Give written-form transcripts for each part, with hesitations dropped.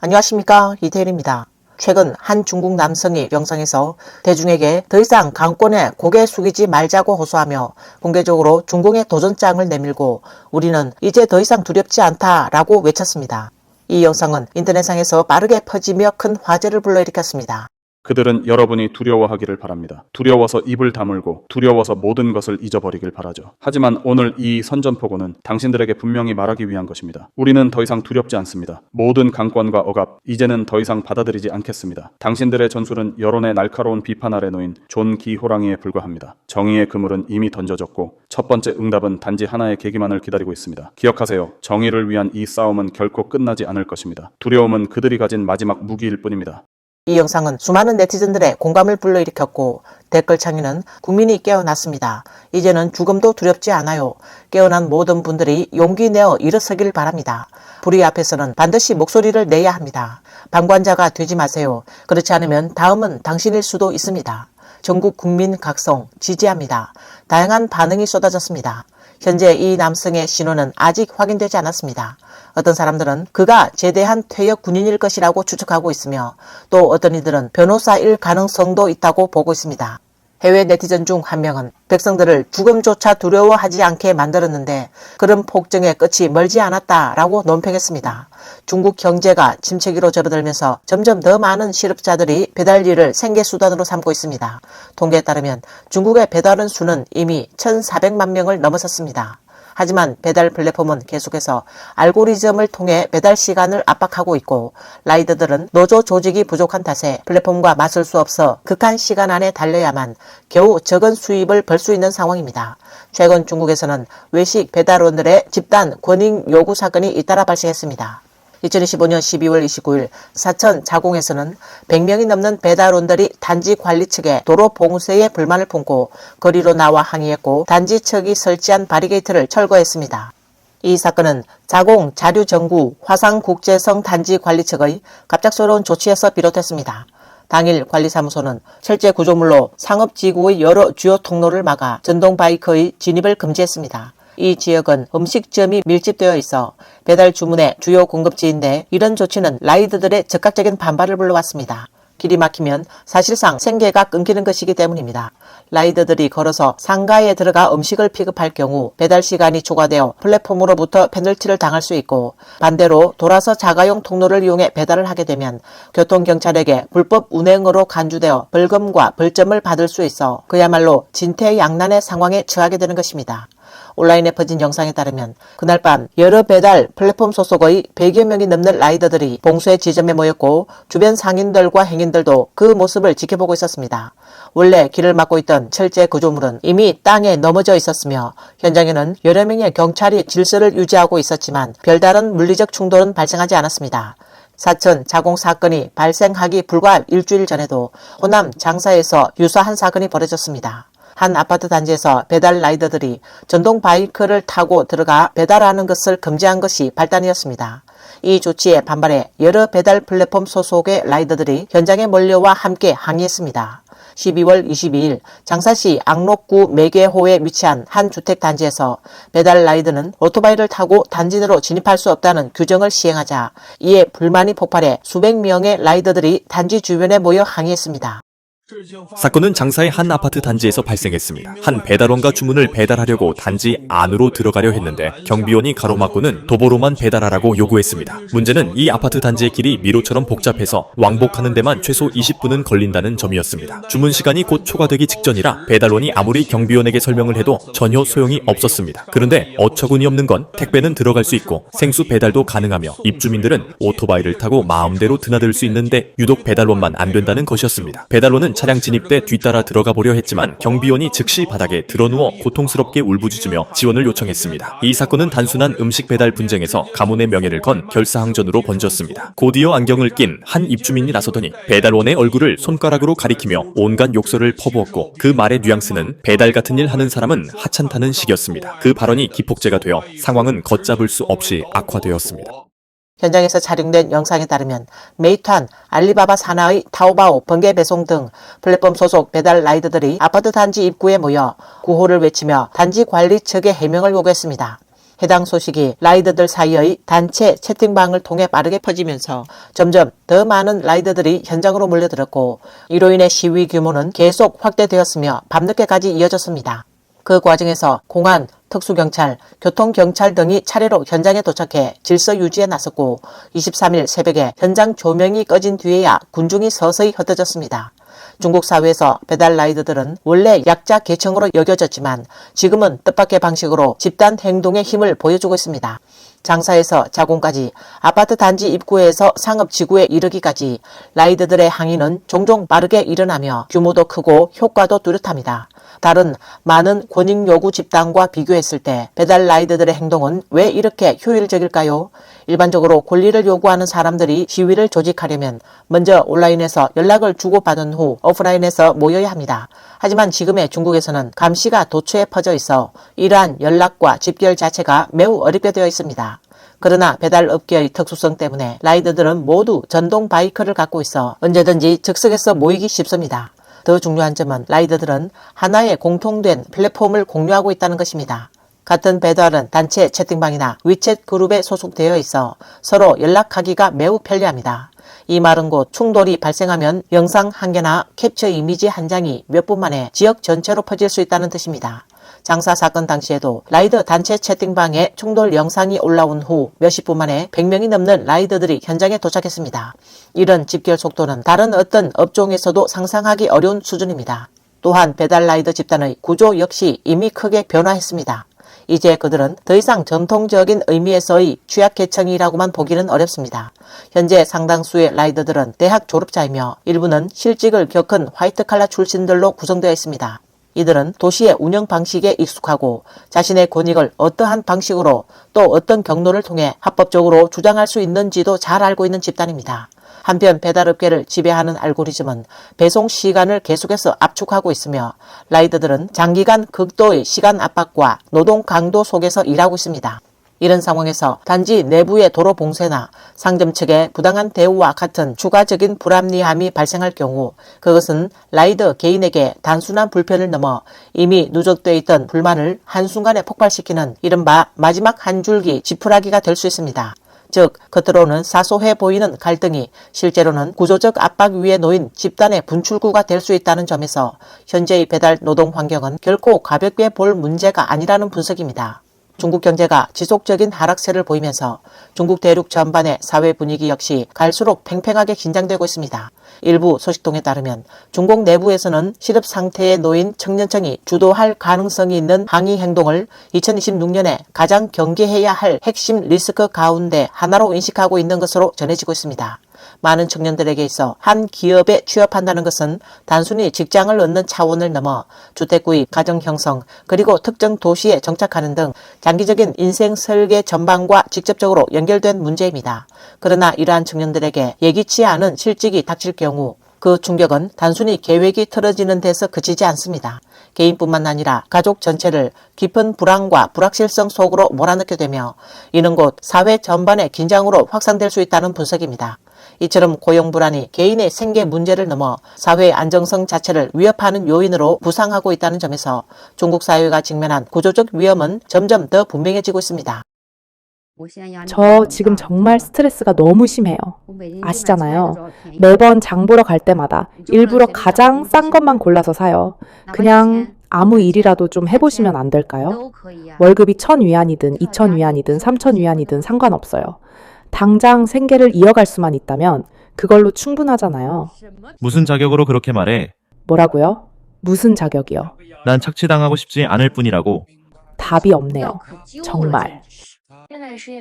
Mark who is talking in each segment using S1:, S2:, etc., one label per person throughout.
S1: 안녕하십니까, 이태일입니다. 최근 한 중국 남성이 영상에서 대중에게 더 이상 강권에 고개 숙이지 말자고 호소하며 공개적으로 중공의 도전장을 내밀고 우리는 이제 더 이상 두렵지 않다라고 외쳤습니다. 이 영상은 인터넷상에서 빠르게 퍼지며 큰 화제를 불러일으켰습니다.
S2: 그들은 여러분이 두려워하기를 바랍니다. 두려워서 입을 다물고 두려워서 모든 것을 잊어버리길 바라죠. 하지만 오늘 이 선전포고는 당신들에게 분명히 말하기 위한 것입니다. 우리는 더 이상 두렵지 않습니다. 모든 강권과 억압, 이제는 더 이상 받아들이지 않겠습니다. 당신들의 전술은 여론의 날카로운 비판 아래 놓인 존 기호랑이에 불과합니다. 정의의 그물은 이미 던져졌고 첫 번째 응답은 단지 하나의 계기만을 기다리고 있습니다. 기억하세요. 정의를 위한 이 싸움은 결코 끝나지 않을 것입니다. 두려움은 그들이 가진 마지막 무기일 뿐입니다.
S1: 이 영상은 수많은 네티즌들의 공감을 불러일으켰고 댓글창에는 국민이 깨어났습니다. 이제는 죽음도 두렵지 않아요. 깨어난 모든 분들이 용기 내어 일어서길 바랍니다. 불의 앞에서는 반드시 목소리를 내야 합니다. 방관자가 되지 마세요. 그렇지 않으면 다음은 당신일 수도 있습니다. 전국 국민 각성 지지합니다. 다양한 반응이 쏟아졌습니다. 현재 이 남성의 신원은 아직 확인되지 않았습니다. 어떤 사람들은 그가 제대한 퇴역 군인일 것이라고 추측하고 있으며 또 어떤 이들은 변호사일 가능성도 있다고 보고 있습니다. 해외 네티즌 중 한 명은 백성들을 죽음조차 두려워하지 않게 만들었는데 그런 폭정의 끝이 멀지 않았다라고 논평했습니다. 중국 경제가 침체기로 접어들면서 점점 더 많은 실업자들이 배달 일을 생계수단으로 삼고 있습니다. 통계에 따르면 중국의 배달원 수는 이미 1,400만 명을 넘어섰습니다. 하지만 배달 플랫폼은 계속해서 알고리즘을 통해 배달 시간을 압박하고 있고 라이더들은 노조 조직이 부족한 탓에 플랫폼과 맞설 수 없어 극한 시간 안에 달려야만 겨우 적은 수입을 벌 수 있는 상황입니다. 최근 중국에서는 외식 배달원들의 집단 권익 요구 사건이 잇따라 발생했습니다. 2025년 12월 29일 사천 자공에서는 100명이 넘는 배달원들이 단지 관리 측에 도로 봉쇄에 불만을 품고 거리로 나와 항의했고 단지 측이 설치한 바리게이트를 철거했습니다. 이 사건은 자공 자류정구 화상국제성 단지 관리 측의 갑작스러운 조치에서 비롯했습니다. 당일 관리사무소는 철제 구조물로 상업지구의 여러 주요 통로를 막아 전동바이크의 진입을 금지했습니다. 이 지역은 음식점이 밀집되어 있어 배달 주문의 주요 공급지인데 이런 조치는 라이더들의 즉각적인 반발을 불러왔습니다. 길이 막히면 사실상 생계가 끊기는 것이기 때문입니다. 라이더들이 걸어서 상가에 들어가 음식을 픽업할 경우 배달 시간이 초과되어 플랫폼으로부터 페널티를 당할 수 있고 반대로 돌아서 자가용 통로를 이용해 배달을 하게 되면 교통경찰에게 불법 운행으로 간주되어 벌금과 벌점을 받을 수 있어 그야말로 진퇴양난의 상황에 처하게 되는 것입니다. 온라인에 퍼진 영상에 따르면 그날 밤 여러 배달 플랫폼 소속의 100여 명이 넘는 라이더들이 봉쇄 지점에 모였고 주변 상인들과 행인들도 그 모습을 지켜보고 있었습니다. 원래 길을 막고 있던 철제 구조물은 이미 땅에 넘어져 있었으며 현장에는 여러 명의 경찰이 질서를 유지하고 있었지만 별다른 물리적 충돌은 발생하지 않았습니다. 사천 자공 사건이 발생하기 불과 일주일 전에도 호남 장사에서 유사한 사건이 벌어졌습니다. 한 아파트 단지에서 배달 라이더들이 전동 바이크를 타고 들어가 배달하는 것을 금지한 것이 발단이었습니다. 이 조치에 반발해 여러 배달 플랫폼 소속의 라이더들이 현장에 몰려와 함께 항의했습니다. 12월 22일 장사시 악록구 매개호에 위치한 한 주택단지에서 배달 라이더는 오토바이를 타고 단지 내로 진입할 수 없다는 규정을 시행하자 이에 불만이 폭발해 수백 명의 라이더들이 단지 주변에 모여 항의했습니다.
S3: 사건은 장사의 한 아파트 단지에서 발생했습니다. 한 배달원과 주문을 배달하려고 단지 안으로 들어가려 했는데 경비원이 가로막고는 도보로만 배달하라고 요구했습니다. 문제는 이 아파트 단지의 길이 미로처럼 복잡해서 왕복하는 데만 최소 20분은 걸린다는 점이었습니다. 주문 시간이 곧 초과되기 직전이라 배달원이 아무리 경비원에게 설명을 해도 전혀 소용이 없었습니다. 그런데 어처구니 없는 건 택배는 들어갈 수 있고 생수 배달도 가능하며 입주민들은 오토바이를 타고 마음대로 드나들 수 있는데 유독 배달원만 안 된다는 것이었습니다. 배달원은 차량 진입대 뒤따라 들어가 보려 했지만 경비원이 즉시 바닥에 드러누워 고통스럽게 울부짖으며 지원을 요청했습니다. 이 사건은 단순한 음식 배달 분쟁에서 가문의 명예를 건 결사항전으로 번졌습니다. 곧이어 안경을 낀 한 입주민이 나서더니 배달원의 얼굴을 손가락으로 가리키며 온갖 욕설을 퍼부었고 그 말의 뉘앙스는 배달 같은 일 하는 사람은 하찮다는 식이었습니다. 그 발언이 기폭제가 되어 상황은 걷잡을 수 없이 악화되었습니다.
S1: 현장에서 촬영된 영상에 따르면 메이트한, 알리바바 산하의 타오바오, 번개 배송 등 플랫폼 소속 배달 라이더들이 아파트 단지 입구에 모여 구호를 외치며 단지 관리 측의 해명을 요구했습니다. 해당 소식이 라이더들 사이의 단체 채팅방을 통해 빠르게 퍼지면서 점점 더 많은 라이더들이 현장으로 몰려들었고 이로 인해 시위 규모는 계속 확대되었으며 밤늦게까지 이어졌습니다. 그 과정에서 공안, 특수경찰, 교통경찰 등이 차례로 현장에 도착해 질서 유지에 나섰고 23일 새벽에 현장 조명이 꺼진 뒤에야 군중이 서서히 흩어졌습니다. 중국 사회에서 배달 라이더들은 원래 약자 계층으로 여겨졌지만 지금은 뜻밖의 방식으로 집단 행동의 힘을 보여주고 있습니다. 장사에서 자공까지 아파트 단지 입구에서 상업지구에 이르기까지 라이더들의 항의는 종종 빠르게 일어나며 규모도 크고 효과도 뚜렷합니다. 다른 많은 권익 요구 집단과 비교했을 때 배달 라이더들의 행동은 왜 이렇게 효율적일까요? 일반적으로 권리를 요구하는 사람들이 시위를 조직하려면 먼저 온라인에서 연락을 주고받은 후 오프라인에서 모여야 합니다. 하지만 지금의 중국에서는 감시가 도처에 퍼져 있어 이러한 연락과 집결 자체가 매우 어렵게 되어 있습니다. 그러나 배달업계의 특수성 때문에 라이더들은 모두 전동 바이크를 갖고 있어 언제든지 즉석에서 모이기 쉽습니다. 더 중요한 점은 라이더들은 하나의 공통된 플랫폼을 공유하고 있다는 것입니다. 같은 배달은 단체 채팅방이나 위챗 그룹에 소속되어 있어 서로 연락하기가 매우 편리합니다. 이 말은 곧 충돌이 발생하면 영상 한 개나 캡처 이미지 한 장이 몇 분 만에 지역 전체로 퍼질 수 있다는 뜻입니다. 장사 사건 당시에도 라이더 단체 채팅방에 충돌 영상이 올라온 후 몇십 분 만에 100명이 넘는 라이더들이 현장에 도착했습니다. 이런 집결 속도는 다른 어떤 업종에서도 상상하기 어려운 수준입니다. 또한 배달 라이더 집단의 구조 역시 이미 크게 변화했습니다. 이제 그들은 더 이상 전통적인 의미에서의 취약계층이라고만 보기는 어렵습니다. 현재 상당수의 라이더들은 대학 졸업자이며 일부는 실직을 겪은 화이트칼라 출신들로 구성되어 있습니다. 이들은 도시의 운영 방식에 익숙하고 자신의 권익을 어떠한 방식으로 또 어떤 경로를 통해 합법적으로 주장할 수 있는지도 잘 알고 있는 집단입니다. 한편 배달업계를 지배하는 알고리즘은 배송 시간을 계속해서 압축하고 있으며 라이더들은 장기간 극도의 시간 압박과 노동 강도 속에서 일하고 있습니다. 이런 상황에서 단지 내부의 도로 봉쇄나 상점 측의 부당한 대우와 같은 추가적인 불합리함이 발생할 경우 그것은 라이더 개인에게 단순한 불편을 넘어 이미 누적되어 있던 불만을 한순간에 폭발시키는 이른바 마지막 한 줄기 지푸라기가 될 수 있습니다. 즉 겉으로는 사소해 보이는 갈등이 실제로는 구조적 압박 위에 놓인 집단의 분출구가 될 수 있다는 점에서 현재의 배달 노동 환경은 결코 가볍게 볼 문제가 아니라는 분석입니다. 중국 경제가 지속적인 하락세를 보이면서 중국 대륙 전반의 사회 분위기 역시 갈수록 팽팽하게 긴장되고 있습니다. 일부 소식통에 따르면 중국 내부에서는 실업 상태에 놓인 청년층이 주도할 가능성이 있는 항의 행동을 2026년에 가장 경계해야 할 핵심 리스크 가운데 하나로 인식하고 있는 것으로 전해지고 있습니다. 많은 청년들에게 있어 한 기업에 취업한다는 것은 단순히 직장을 얻는 차원을 넘어 주택 구입, 가정 형성, 그리고 특정 도시에 정착하는 등 장기적인 인생 설계 전반과 직접적으로 연결된 문제입니다. 그러나 이러한 청년들에게 예기치 않은 실직이 닥칠 경우 그 충격은 단순히 계획이 틀어지는 데서 그치지 않습니다. 개인뿐만 아니라 가족 전체를 깊은 불안과 불확실성 속으로 몰아넣게 되며 이는 곧 사회 전반의 긴장으로 확산될 수 있다는 분석입니다. 이처럼 고용 불안이 개인의 생계 문제를 넘어 사회의 안정성 자체를 위협하는 요인으로 부상하고 있다는 점에서 중국 사회가 직면한 구조적 위험은 점점 더 분명해지고 있습니다.
S4: 저 지금 정말 스트레스가 너무 심해요. 아시잖아요. 매번 장 보러 갈 때마다 일부러 가장 싼 것만 골라서 사요. 그냥 아무 일이라도 좀 해보시면 안 될까요? 월급이 1,000위안이든 2,000위안이든 3,000위안이든 상관없어요. 당장 생계를 이어갈 수만 있다면 그걸로 충분하잖아요.
S5: 무슨 자격으로 그렇게 말해?
S4: 뭐라고요? 무슨 자격이요?
S5: 난 착취당하고 싶지 않을 뿐이라고.
S4: 답이 없네요. 정말.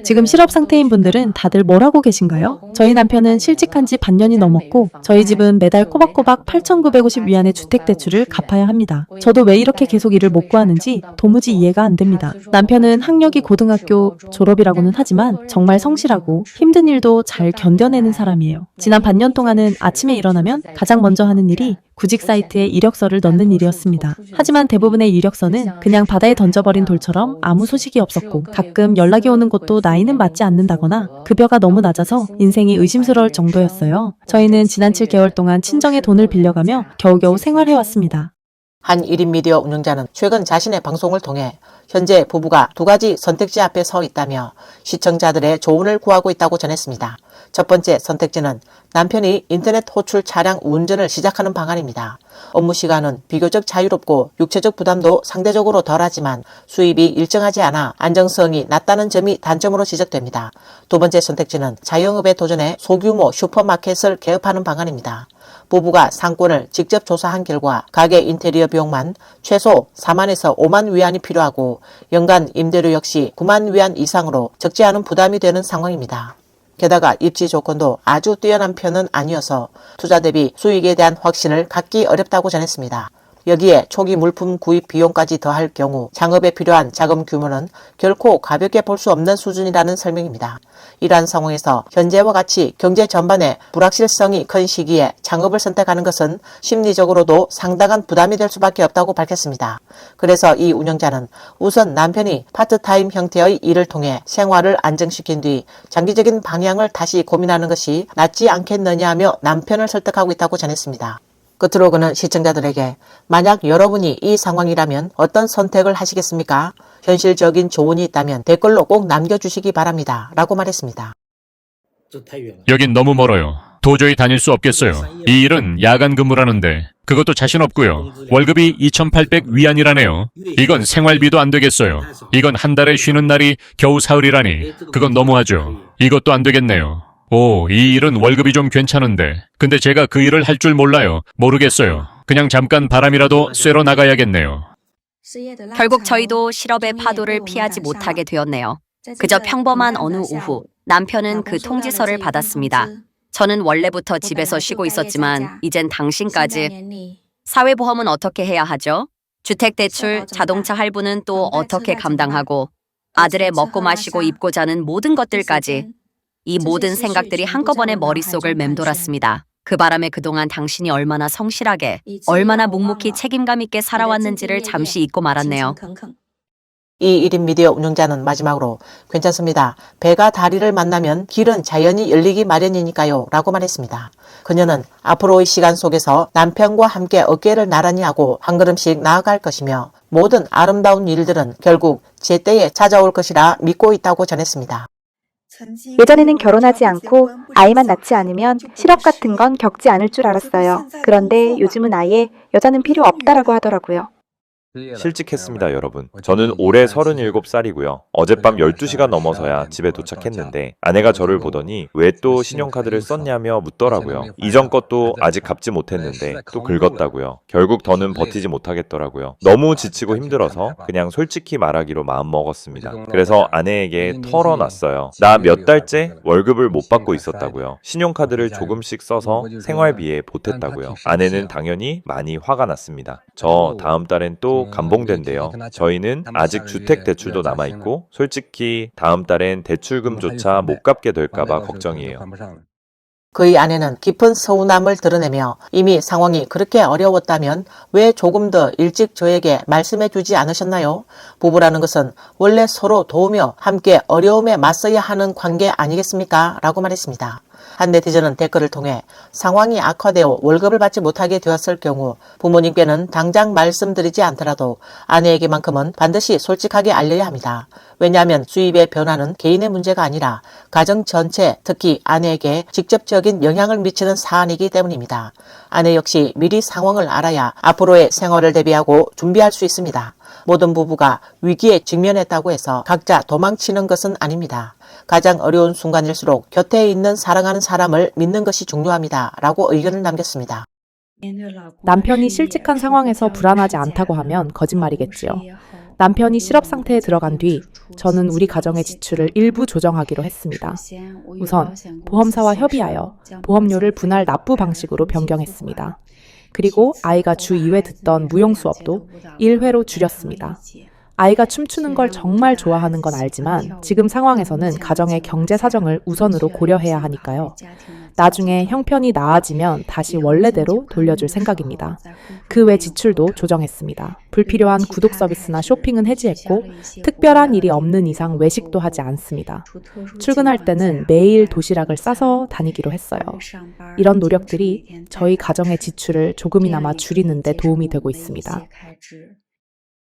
S6: 지금 실업 상태인 분들은 다들 뭘 하고 계신가요? 저희 남편은 실직한 지 반년이 넘었고 저희 집은 매달 꼬박꼬박 8,950위안의 주택대출을 갚아야 합니다. 저도 왜 이렇게 계속 일을 못 구하는지 도무지 이해가 안 됩니다. 남편은 학력이 고등학교 졸업이라고는 하지만 정말 성실하고 힘든 일도 잘 견뎌내는 사람이에요. 지난 반년 동안은 아침에 일어나면 가장 먼저 하는 일이 구직 사이트에 이력서를 넣는 일이었습니다. 하지만 대부분의 이력서는 그냥 바다에 던져버린 돌처럼 아무 소식이 없었고 가끔 연락이 오는 곳도 나이는 맞지 않는다거나 급여가 너무 낮아서 인생이 의심스러울 정도였어요. 저희는 지난 7개월 동안 친정의 돈을 빌려가며 겨우겨우 생활해왔습니다.
S1: 한 1인 미디어 운영자는 최근 자신의 방송을 통해 현재 부부가 두 가지 선택지 앞에 서 있다며 시청자들의 조언을 구하고 있다고 전했습니다. 첫 번째 선택지는 남편이 인터넷 호출 차량 운전을 시작하는 방안입니다. 업무 시간은 비교적 자유롭고 육체적 부담도 상대적으로 덜하지만 수입이 일정하지 않아 안정성이 낮다는 점이 단점으로 지적됩니다. 두 번째 선택지는 자영업에 도전해 소규모 슈퍼마켓을 개업하는 방안입니다. 부부가 상권을 직접 조사한 결과 가게 인테리어 비용만 최소 4만에서 5만 위안이 필요하고 연간 임대료 역시 9만 위안 이상으로 적지 않은 부담이 되는 상황입니다. 게다가 입지 조건도 아주 뛰어난 편은 아니어서 투자 대비 수익에 대한 확신을 갖기 어렵다고 전했습니다. 여기에 초기 물품 구입 비용까지 더할 경우 창업에 필요한 자금 규모는 결코 가볍게 볼 수 없는 수준이라는 설명입니다. 이러한 상황에서 현재와 같이 경제 전반에 불확실성이 큰 시기에 창업을 선택하는 것은 심리적으로도 상당한 부담이 될 수밖에 없다고 밝혔습니다. 그래서 이 운영자는 우선 남편이 파트타임 형태의 일을 통해 생활을 안정시킨 뒤 장기적인 방향을 다시 고민하는 것이 낫지 않겠느냐며 남편을 설득하고 있다고 전했습니다. 끝으로 그는 시청자들에게 만약 여러분이 이 상황이라면 어떤 선택을 하시겠습니까? 현실적인 조언이 있다면 댓글로 꼭 남겨주시기 바랍니다. 라고 말했습니다.
S7: 여긴 너무 멀어요. 도저히 다닐 수 없겠어요. 이 일은 야간 근무라는데 그것도 자신 없고요. 월급이 2,800 위안이라네요. 이건 생활비도 안 되겠어요. 이건 한 달에 쉬는 날이 겨우 사흘이라니. 그건 너무하죠. 이것도 안 되겠네요. 오, 이 일은 월급이 좀 괜찮은데. 근데 제가 그 일을 할 줄 몰라요. 모르겠어요. 그냥 잠깐 바람이라도 쐬러 나가야겠네요.
S8: 결국 저희도 실업의 파도를 피하지 못하게 되었네요. 그저 평범한 어느 오후 남편은 그 통지서를 받았습니다. 저는 원래부터 집에서 쉬고 있었지만 이젠 당신까지. 사회보험은 어떻게 해야 하죠? 주택대출, 자동차 할부는 또 어떻게 감당하고 아들의 먹고 마시고 입고 자는 모든 것들까지. 이 모든 생각들이 한꺼번에 머릿속을 맴돌았습니다. 그 바람에 그동안 당신이 얼마나 성실하게, 얼마나 묵묵히 책임감 있게 살아왔는지를 잠시 잊고 말았네요.
S1: 이 1인 미디어 운영자는 마지막으로 괜찮습니다. 배가 다리를 만나면 길은 자연히 열리기 마련이니까요. 라고 말했습니다. 그녀는 앞으로의 시간 속에서 남편과 함께 어깨를 나란히 하고 한 걸음씩 나아갈 것이며 모든 아름다운 일들은 결국 제때에 찾아올 것이라 믿고 있다고 전했습니다.
S9: 예전에는 결혼하지 않고 아이만 낳지 않으면 실업 같은 건 겪지 않을 줄 알았어요. 그런데 요즘은 아예 여자는 필요 없다라고 하더라고요.
S3: 실직했습니다, 여러분. 저는 올해 37살이고요. 어젯밤 12시가 넘어서야 집에 도착했는데 아내가 저를 보더니 왜 또 신용카드를 썼냐며 묻더라고요. 이전 것도 아직 갚지 못했는데 또 긁었다고요. 결국 더는 버티지 못하겠더라고요. 너무 지치고 힘들어서 그냥 솔직히 말하기로 마음먹었습니다. 그래서 아내에게 털어놨어요. 나 몇 달째 월급을 못 받고 있었다고요. 신용카드를 조금씩 써서 생활비에 보탰다고요. 아내는 당연히 많이 화가 났습니다. 저 다음 달엔 또 감봉된대요. 저희는 아직 주택 대출도 남아있고 솔직히 다음 달엔 대출금조차 못 갚게 될까봐 걱정이에요.
S1: 그의 아내는 깊은 서운함을 드러내며 이미 상황이 그렇게 어려웠다면 왜 조금 더 일찍 저에게 말씀해 주지 않으셨나요? 부부라는 것은 원래 서로 도우며 함께 어려움에 맞서야 하는 관계 아니겠습니까? 라고 말했습니다. 한 네티즌은 댓글을 통해 상황이 악화되어 월급을 받지 못하게 되었을 경우 부모님께는 당장 말씀드리지 않더라도 아내에게만큼은 반드시 솔직하게 알려야 합니다. 왜냐하면 수입의 변화는 개인의 문제가 아니라 가정 전체, 특히 아내에게 직접적인 영향을 미치는 사안이기 때문입니다. 아내 역시 미리 상황을 알아야 앞으로의 생활을 대비하고 준비할 수 있습니다. 모든 부부가 위기에 직면했다고 해서 각자 도망치는 것은 아닙니다. 가장 어려운 순간일수록 곁에 있는 사랑하는 사람을 믿는 것이 중요합니다. 라고 의견을 남겼습니다.
S4: 남편이 실직한 상황에서 불안하지 않다고 하면 거짓말이겠지요. 남편이 실업 상태에 들어간 뒤 저는 우리 가정의 지출을 일부 조정하기로 했습니다. 우선 보험사와 협의하여 보험료를 분할 납부 방식으로 변경했습니다. 그리고 아이가 주 2회 듣던 무용 수업도 1회로 줄였습니다. 아이가 춤추는 걸 정말 좋아하는 건 알지만 지금 상황에서는 가정의 경제 사정을 우선으로 고려해야 하니까요. 나중에 형편이 나아지면 다시 원래대로 돌려줄 생각입니다. 그 외 지출도 조정했습니다. 불필요한 구독 서비스나 쇼핑은 해지했고 특별한 일이 없는 이상 외식도 하지 않습니다. 출근할 때는 매일 도시락을 싸서 다니기로 했어요. 이런 노력들이 저희 가정의 지출을 조금이나마 줄이는 데 도움이 되고 있습니다.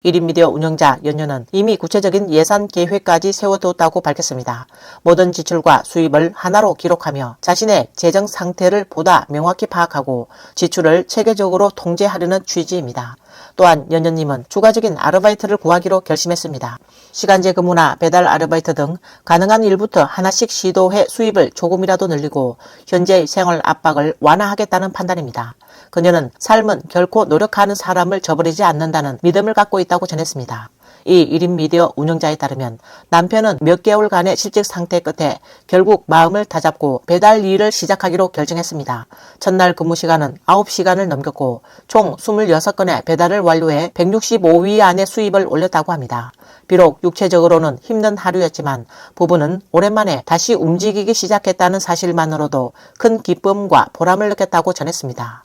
S1: 1인 미디어 운영자 연유는 이미 구체적인 예산 계획까지 세워두었다고 밝혔습니다. 모든 지출과 수입을 하나로 기록하며 자신의 재정 상태를 보다 명확히 파악하고 지출을 체계적으로 통제하려는 취지입니다. 또한 연유님은 추가적인 아르바이트를 구하기로 결심했습니다. 시간제 근무나 배달 아르바이트 등 가능한 일부터 하나씩 시도해 수입을 조금이라도 늘리고 현재의 생활 압박을 완화하겠다는 판단입니다. 그녀는 삶은 결코 노력하는 사람을 저버리지 않는다는 믿음을 갖고 있다고 전했습니다. 이 1인 미디어 운영자에 따르면 남편은 몇 개월간의 실직 상태 끝에 결국 마음을 다잡고 배달 일을 시작하기로 결정했습니다. 첫날 근무 시간은 9시간을 넘겼고 총 26건의 배달을 완료해 165위 안의 수입을 올렸다고 합니다. 비록 육체적으로는 힘든 하루였지만 부부는 오랜만에 다시 움직이기 시작했다는 사실만으로도 큰 기쁨과 보람을 느꼈다고 전했습니다.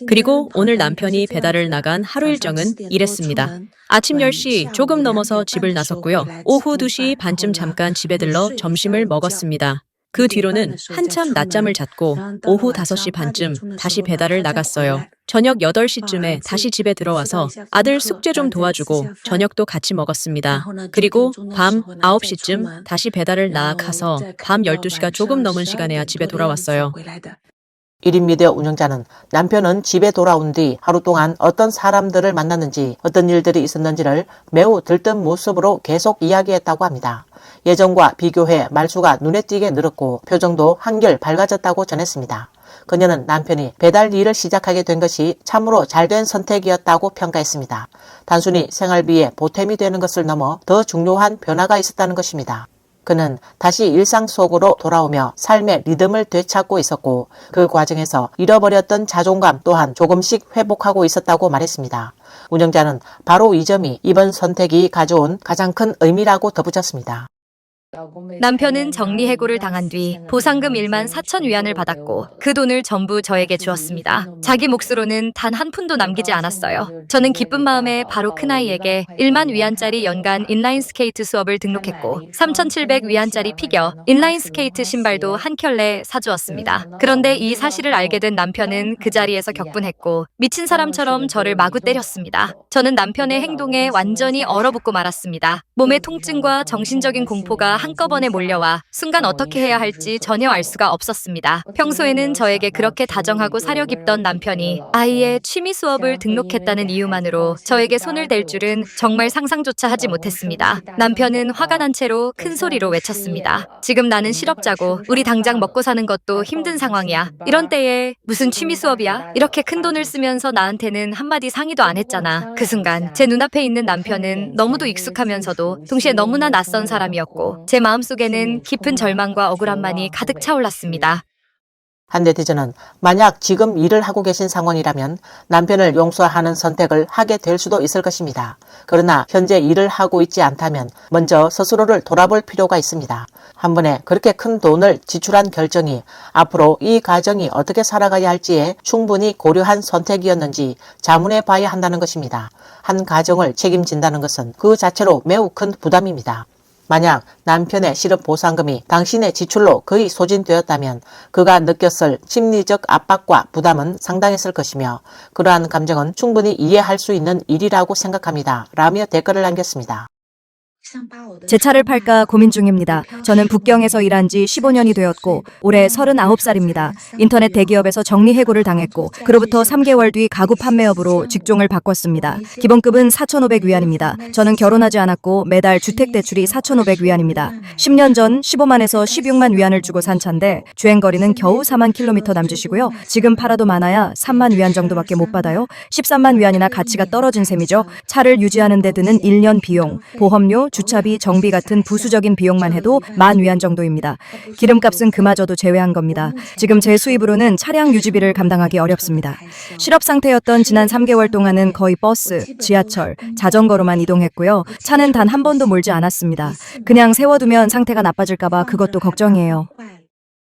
S10: 그리고 오늘 남편이 배달을 나간 하루 일정은 이랬습니다. 아침 10시 조금 넘어서 집을 나섰고요. 오후 2시 반쯤 잠깐 집에 들러 점심을 먹었습니다. 그 뒤로는 한참 낮잠을 잤고 오후 5시 반쯤 다시 배달을 나갔어요. 저녁 8시쯤에 다시 집에 들어와서 아들 숙제 좀 도와주고 저녁도 같이 먹었습니다. 그리고 밤 9시쯤 다시 배달을 나가서 밤 12시가 조금 넘은 시간에야 집에 돌아왔어요.
S1: 1인 미디어 운영자는 남편은 집에 돌아온 뒤 하루 동안 어떤 사람들을 만났는지 어떤 일들이 있었는지를 매우 들뜬 모습으로 계속 이야기했다고 합니다. 예전과 비교해 말수가 눈에 띄게 늘었고 표정도 한결 밝아졌다고 전했습니다. 그녀는 남편이 배달 일을 시작하게 된 것이 참으로 잘된 선택이었다고 평가했습니다. 단순히 생활비에 보탬이 되는 것을 넘어 더 중요한 변화가 있었다는 것입니다. 그는 다시 일상 속으로 돌아오며 삶의 리듬을 되찾고 있었고 그 과정에서 잃어버렸던 자존감 또한 조금씩 회복하고 있었다고 말했습니다. 운영자는 바로 이 점이 이번 선택이 가져온 가장 큰 의미라고 덧붙였습니다.
S8: 남편은 정리해고를 당한 뒤 보상금 1만 4천 위안을 받았고 그 돈을 전부 저에게 주었습니다. 자기 몫으로는 단 한 푼도 남기지 않았어요. 저는 기쁜 마음에 바로 큰아이에게 1만 위안짜리 연간 인라인 스케이트 수업을 등록했고 3,700 위안짜리 피겨 인라인 스케이트 신발도 한 켤레 사주었습니다. 그런데 이 사실을 알게 된 남편은 그 자리에서 격분했고 미친 사람처럼 저를 마구 때렸습니다. 저는 남편의 행동에 완전히 얼어붙고 말았습니다. 몸의 통증과 정신적인 공포가 한꺼번에 몰려와 순간 어떻게 해야 할지 전혀 알 수가 없었습니다. 평소에는 저에게 그렇게 다정하고 사려 깊던 남편이 아이의 취미 수업을 등록했다는 이유만으로 저에게 손을 댈 줄은 정말 상상조차 하지 못했습니다. 남편은 화가 난 채로 큰 소리로 외쳤습니다. 지금 나는 실업자고 우리 당장 먹고 사는 것도 힘든 상황이야. 이런 때에 무슨 취미 수업이야? 이렇게 큰 돈을 쓰면서 나한테는 한마디 상의도 안 했잖아. 그 순간 제 눈앞에 있는 남편은 너무도 익숙하면서도 동시에 너무나 낯선 사람이었고 제 마음속에는 깊은 절망과 억울함만이 가득 차올랐습니다.
S1: 한 네티즌은 만약 지금 일을 하고 계신 상황이라면 남편을 용서하는 선택을 하게 될 수도 있을 것입니다. 그러나 현재 일을 하고 있지 않다면 먼저 스스로를 돌아볼 필요가 있습니다. 한 번에 그렇게 큰 돈을 지출한 결정이 앞으로 이 가정이 어떻게 살아가야 할지에 충분히 고려한 선택이었는지 자문해 봐야 한다는 것입니다. 한 가정을 책임진다는 것은 그 자체로 매우 큰 부담입니다. 만약 남편의 실업 보상금이 당신의 지출로 거의 소진되었다면 그가 느꼈을 심리적 압박과 부담은 상당했을 것이며 그러한 감정은 충분히 이해할 수 있는 일이라고 생각합니다. 라며 댓글을 남겼습니다.
S10: 제 차를 팔까 고민 중입니다. 저는 북경에서 일한 지 15년이 되었고 올해 39살입니다. 인터넷 대기업에서 정리해고를 당했고 그로부터 3개월 뒤 가구 판매업으로 직종을 바꿨습니다. 기본급은 4,500위안입니다. 저는 결혼하지 않았고 매달 주택대출이 4,500위안입니다. 10년 전 15만에서 16만 위안을 주고 산 차인데 주행거리는 겨우 4만 킬로미터 남짓이고요. 지금 팔아도 많아야 3만 위안 정도밖에 못 받아요. 13만 위안이나 가치가 떨어진 셈이죠. 차를 유지하는 데 드는 1년 비용, 보험료, 주차비, 정비 같은 부수적인 비용만 해도 10,000위안 정도입니다. 기름값은 그마저도 제외한 겁니다. 지금 제 수입으로는 차량 유지비를 감당하기 어렵습니다. 실업 상태였던 지난 3개월 동안은 거의 버스, 지하철, 자전거로만 이동했고요. 차는 단 한 번도 몰지 않았습니다. 그냥 세워두면 상태가 나빠질까봐 그것도 걱정이에요.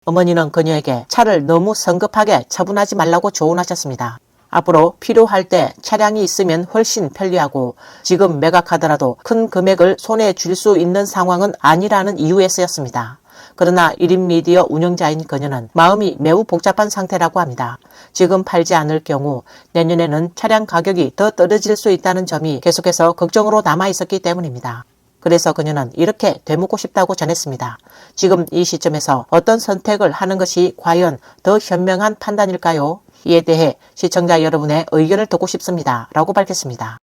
S1: 어머니는 그녀에게 차를 너무 성급하게 처분하지 말라고 조언하셨습니다. 앞으로 필요할 때 차량이 있으면 훨씬 편리하고 지금 매각하더라도 큰 금액을 손에 쥘 수 있는 상황은 아니라는 이유에 쓰였습니다. 그러나 1인 미디어 운영자인 그녀는 마음이 매우 복잡한 상태라고 합니다. 지금 팔지 않을 경우 내년에는 차량 가격이 더 떨어질 수 있다는 점이 계속해서 걱정으로 남아 있었기 때문입니다. 그래서 그녀는 이렇게 되묻고 싶다고 전했습니다. 지금 이 시점에서 어떤 선택을 하는 것이 과연 더 현명한 판단일까요? 이에 대해 시청자 여러분의 의견을 듣고 싶습니다. 라고 밝혔습니다.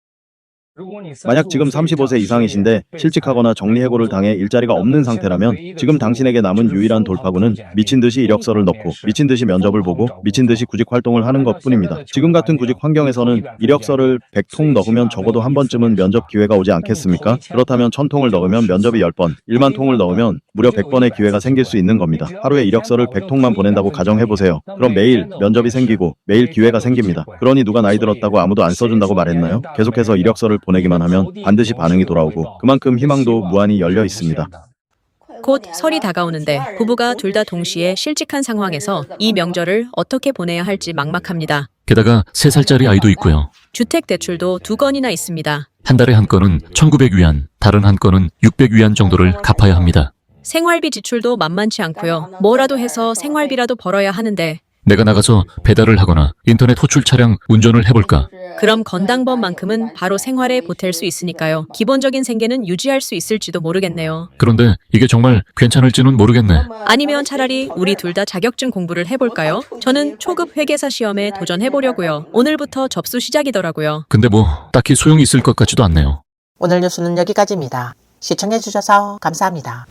S11: 만약 지금 35세 이상이신데 실직하거나 정리해고를 당해 일자리가 없는 상태라면 지금 당신에게 남은 유일한 돌파구는 미친듯이 이력서를 넣고 미친듯이 면접을 보고 미친듯이 구직 활동을 하는 것뿐입니다. 지금 같은 구직 환경에서는 이력서를 100통 넣으면 적어도 한 번쯤은 면접 기회가 오지 않겠습니까? 그렇다면 1000통을 넣으면 면접이 10번, 1만 통을 넣으면 무려 100번의 기회가 생길 수 있는 겁니다. 하루에 이력서를 100통만 보낸다고 가정해보세요. 그럼 매일 면접이 생기고 매일 기회가 생깁니다. 그러니 누가 나이 들었다고 아무도 안 써준다고 말했나요? 계속해서 이력서를 보내기만 하면 반드시 반응이 돌아오고 그만큼 희망도 무한히 열려 있습니다.
S12: 곧 설이 다가오는데 부부가 둘 다 동시에 실직한 상황에서 이 명절을 어떻게 보내야 할지 막막합니다.
S7: 게다가 3살짜리 아이도 있고요.
S12: 주택 대출도 2건이나 있습니다.
S7: 한 달에 한 건은 1,900위안, 다른 한 건은 600위안 정도를 갚아야 합니다.
S12: 생활비 지출도 만만치 않고요. 뭐라도 해서 생활비라도 벌어야 하는데
S7: 내가 나가서 배달을 하거나 인터넷 호출 차량 운전을 해볼까?
S12: 그럼 건당번만큼은 바로 생활에 보탤 수 있으니까요. 기본적인 생계는 유지할 수 있을지도 모르겠네요.
S7: 그런데 이게 정말 괜찮을지는 모르겠네.
S12: 아니면 차라리 우리 둘 다 자격증 공부를 해볼까요? 저는 초급 회계사 시험에 도전해보려고요. 오늘부터 접수 시작이더라고요.
S7: 근데 뭐 딱히 소용이 있을 것 같지도 않네요.
S1: 오늘 뉴스는 여기까지입니다. 시청해주셔서 감사합니다.